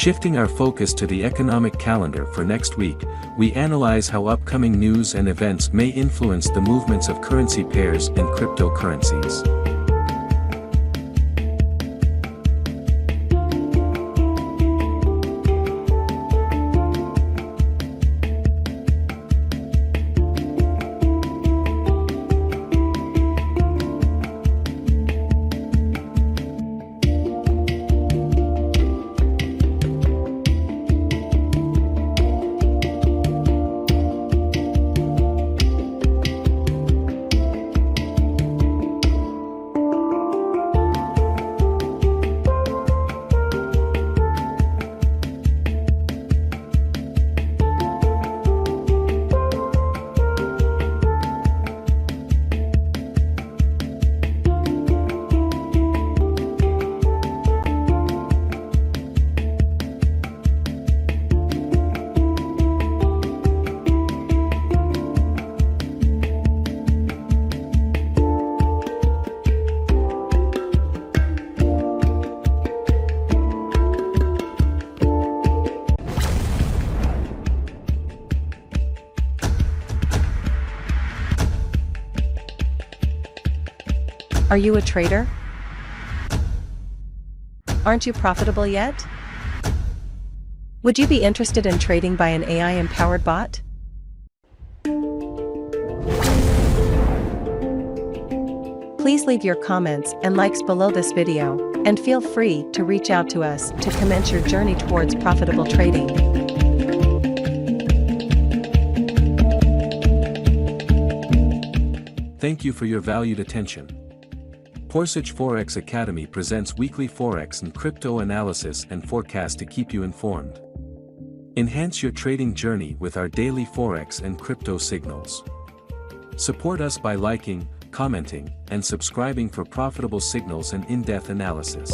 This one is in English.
Shifting our focus to the economic calendar for next week, we analyze how upcoming news and events may influence the movements of currency pairs and cryptocurrencies. Are you a trader? Aren't you profitable yet? Would you be interested in trading by an AI-empowered bot? Please leave your comments and likes below this video, and feel free to reach out to us to commence your journey towards profitable trading. Thank you for your valued attention. GBPUSD Forex Academy presents weekly Forex and crypto analysis and forecast to keep you informed. Enhance your trading journey with our daily Forex and crypto signals. Support us by liking, commenting, and subscribing for profitable signals and in-depth analysis.